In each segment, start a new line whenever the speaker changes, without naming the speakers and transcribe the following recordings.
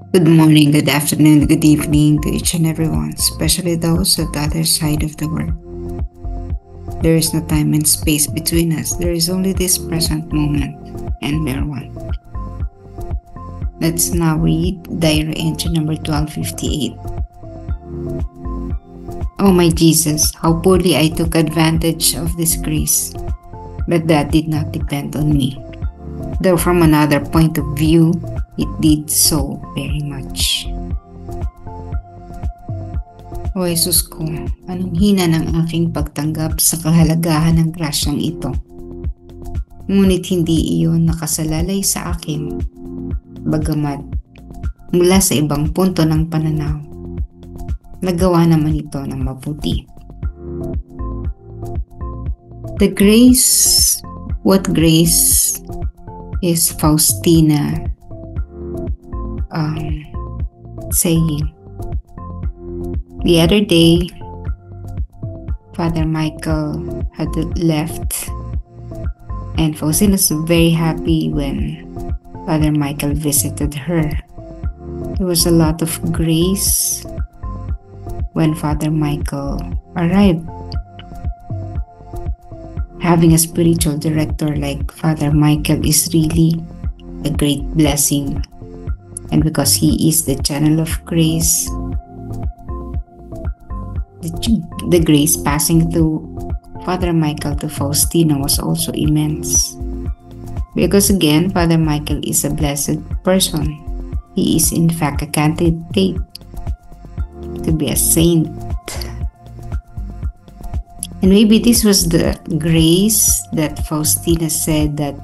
Good morning, good afternoon, good evening to each and everyone, especially those at the other side of the world. There is no time and space between us. There is only this present moment, and we're one. Let's now read diary entry number 1258. Oh my Jesus, how poorly I took advantage of this grace. But that did not depend on me. Though from another point of view, it did so very much. O Jesus ko, anong hina ng aking pagtanggap sa kahalagahan ng grasyang ito. Ngunit hindi iyon nakasalalay sa akin, bagamat mula sa ibang punto ng pananaw, nagawa naman ito ng mabuti. The grace, what grace is Faustina saying? The other day, Father Michael had left, and Faustina was very happy when Father Michael visited her. There was a lot of grace when Father Michael arrived. Having a spiritual director like Father Michael is really a great blessing. And because he is the channel of grace, the grace passing through Father Michael to Faustina was also immense. Because again, Father Michael is a blessed person. He is in fact a candidate to be a saint. And maybe this was the grace that Faustina said that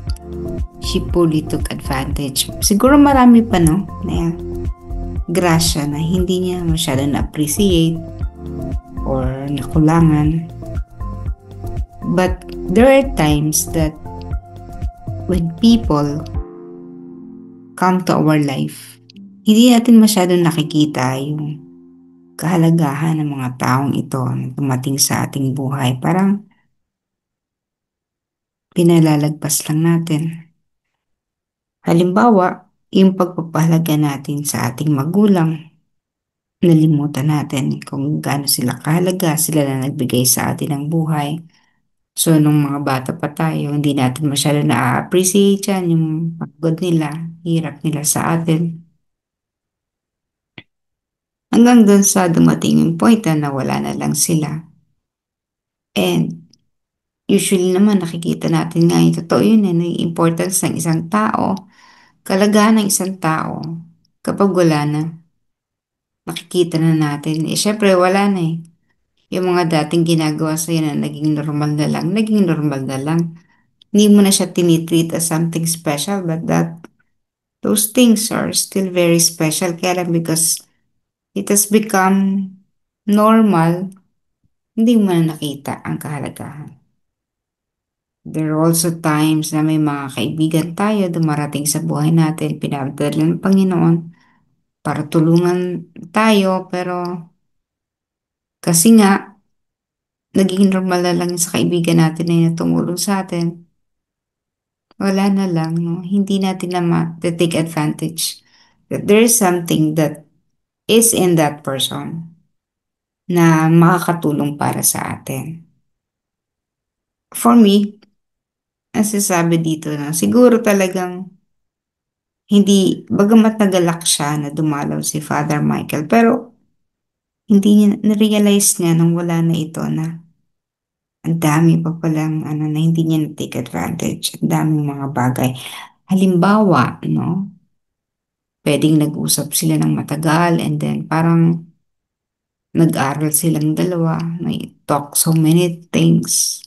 she poorly took advantage. Siguro marami pa na grasya na hindi niya masyado na-appreciate or nakulangan. But there are times that when people come to our life, hindi natin masyado nakikita yung kahalagahan ng mga taong ito na dumating sa ating buhay. Parang pinalalagpas lang natin. Halimbawa, yung pagpapahalaga natin sa ating magulang. Nalimutan natin kung gaano sila kahalaga, sila na nagbigay sa atin ng buhay. So, nung mga bata pa tayo, hindi natin masyado na-appreciate yan, yung pagod nila, hirap nila sa atin. Hanggang dun sa dumating yung point na nawala na lang sila. And usually naman nakikita natin nga yung totoo yun, yung importance ng isang tao, kalagahan ng isang tao, kapag wala na, nakikita na natin. Syempre wala na eh. Yung mga dating ginagawa sa'yo na naging normal na lang, naging normal na lang. Hindi mo na siya tinitreat as something special, but those things are still very special. Kaya lang because it has become normal, hindi mo na nakita ang kahalagahan. There are also times na may mga kaibigan tayo dumarating sa buhay natin, pinabdala ng Panginoon para tulungan tayo, pero kasi nga, naging normal na lang sa kaibigan natin na tumulong sa atin. Wala na lang, no? Hindi natin na ma-take advantage that there is something that is in that person na makakatulong para sa atin. For me, ang sasabi dito na siguro talagang hindi, bagamat nagalak siya na dumalaw si Father Michael, pero hindi niya, na-realize niya nang wala na ito na ang dami pa palang na hindi niya na-take advantage. Ang daming mga bagay. Halimbawa, no? Pwedeng nag-usap sila ng matagal and then parang nag-aral silang dalawa. May talk so many things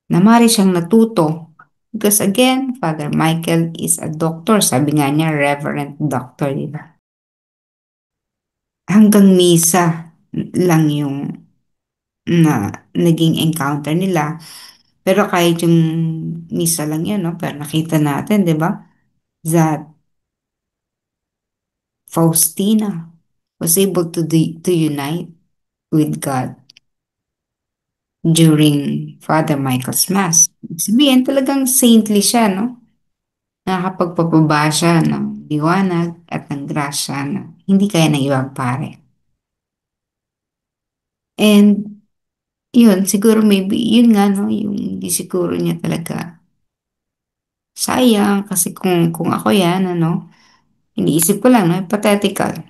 na maaari siyang natuto. Because again, Father Michael is a doctor. Sabi nga niya, Reverend Doctor, di ba? Hanggang misa lang yung na naging encounter nila. Pero kahit yung misa lang yun, no? Pero nakita natin, di ba? That Faustina was able to unite with God during Father Michael's Mass. Ibig sabihin, talagang saintly siya, no? Nakakapagpapaba siya, no? liwanag at ng grasya na hindi kaya ng ibang pare. And yun, siguro maybe, yun nga, no, yung hindi siguro niya talaga sayang kasi kung ako yan, ano, iniisip ko lang, no, hypothetical,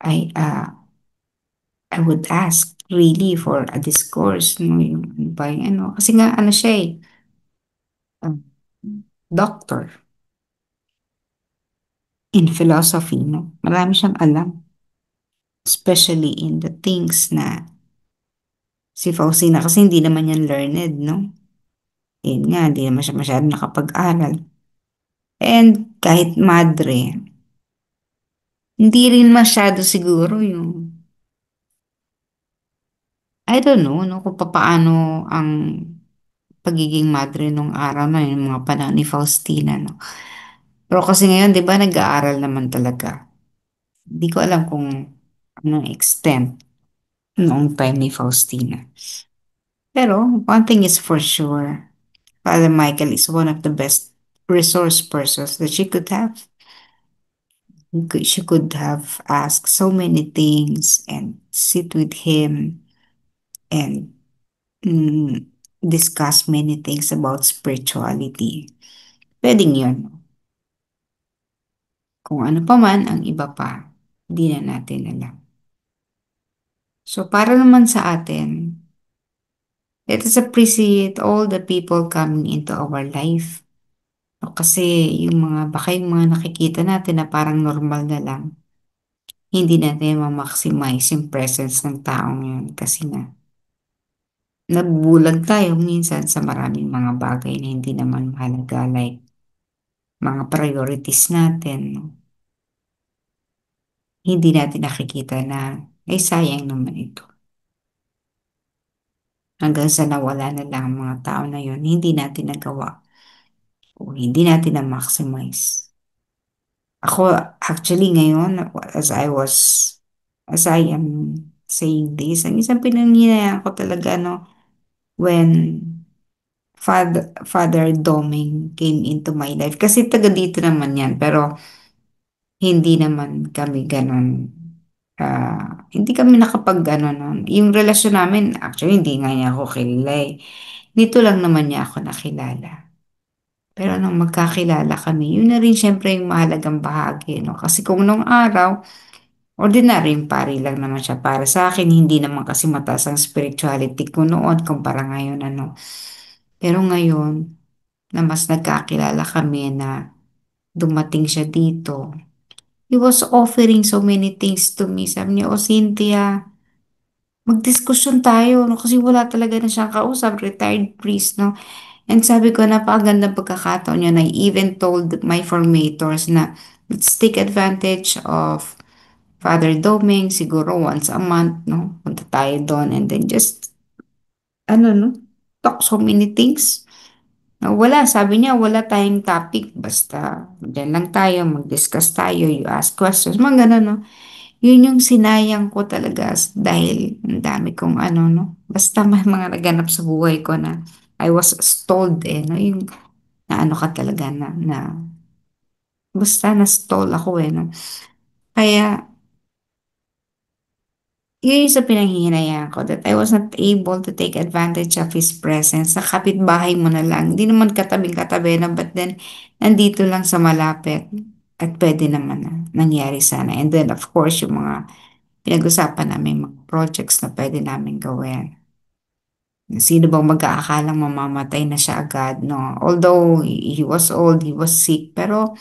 I would ask really for a discourse, no, yung ano ba yung ano, kasi nga, ano siya eh, um, doctor in philosophy, no, marami siyang alam, especially in the things na si Faustina kasi hindi naman yan learned, no? Yun nga, hindi naman siya masyadong nakapag-aral. And kahit madre, hindi rin masyado siguro yung, I don't know, no, kung paano ang pagiging madre nung araw na yung mga panahon ni Faustina, no? Pero kasi ngayon, di ba, nag-aaral naman talaga. Hindi ko alam kung anong extent noong time ni Faustina. Pero one thing is for sure, Father Michael is one of the best resource persons that she could have. She could have asked so many things and sit with him and mm, discuss many things about spirituality. Pwedeng yun. Kung ano pa man ang iba pa, hindi na natin alam. So para naman sa atin, let us appreciate all the people coming into our life. No, kasi yung baka yung mga nakikita natin na parang normal na lang, hindi natin ma-maximize yung presence ng taong yun kasi nga, nabubulag tayo minsan sa maraming mga bagay na hindi naman mahalaga like mga priorities natin. No? Hindi natin nakikita na ay sayang naman ito. Hanggang sa nawala na lang ang mga tao na yun, hindi natin nagawa o hindi natin na-maximize. Ako, actually ngayon, as I am saying this, ang isang pinangyayaan ko talaga, no, when Father Doming came into my life. Kasi taga dito naman yan, pero hindi naman kami ganun. Hindi kami nakapag ano, no. Yung relasyon namin, actually, hindi nga niya ako kilala eh. Dito lang naman niya ako nakilala. Pero nung magkakilala kami, yun na rin syempre yung mahalagang bahagi, no? Kasi kung nung araw, ordinaryong pari lang naman siya para sa akin, hindi naman kasi mataas ang spirituality ko noon kumpara ngayon, ano. Pero ngayon, na mas nagkakilala kami na dumating siya dito, he was offering so many things to me. Sabi niya, "O Cynthia, magdiskusyon tayo, no? Kasi wala talaga na siyang kausap, retired priest, no? And sabi ko, napakagandang pagkakataon niya na I even told my formators na let's take advantage of Father Doming, siguro once a month, no? Punta tayo doon and then just, ano, no? Talk so many things. No, wala, sabi niya, wala tayong topic. Basta, dyan lang tayo, mag-discuss tayo, you ask questions, mga ganun, no? Yun yung sinayang ko talaga dahil ang dami kong ano, no? Basta may mga naganap sa buhay ko na I was stalled eh, no? Yung na ano ka talaga basta na-stall ako eh, no? Kaya, yun yung sa pinanghihinayang ko that I was not able to take advantage of His presence. Sa kapitbahay mo na lang. Hindi naman katabing-katabi na but then nandito lang sa malapit. At pwede naman na nangyari sana. And then of course yung mga pinag-usapan namin mga projects na pwede namin gawin. Sino bang mag-aakalang mamamatay na siya agad, no? Although he was old, he was sick, pero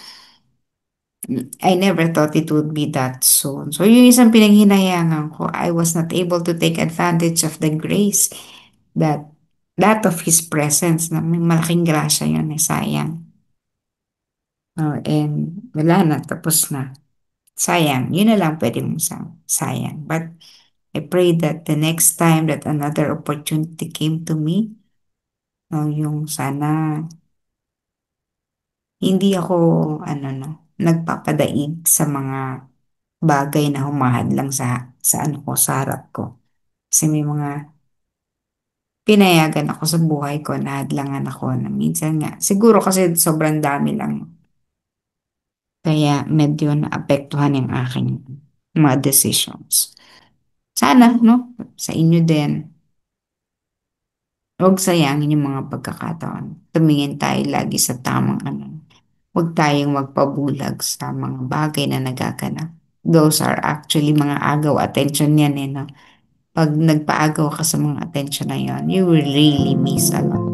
I never thought it would be that soon. So, yung isang pinaghinayangan ko, I was not able to take advantage of the grace that of His presence na may malaking grasya yun eh, sayang. And wala na, tapos na. Sayang, yun na lang pwede mong sayang. But I pray that the next time that another opportunity came to me, no, yung sana hindi ako, ano no, nagpapadaig sa mga bagay na humahad lang sa ano ko, sa harap ko. Kasi may mga pinayagan ako sa buhay ko na hadlangan ako na minsan nga. Siguro kasi sobrang dami lang. Kaya medyo naapektuhan yung aking mga decisions. Sana, no? Sa inyo din. Huwag sayangin yung mga pagkakataon. Tumingin tayo lagi sa tamang ano. Huwag tayong magpabulag sa mga bagay na nagaganap. Those are actually mga agaw attention yan eh, no? Pag nagpaagaw ka sa mga attention na yon, you will really miss a lot.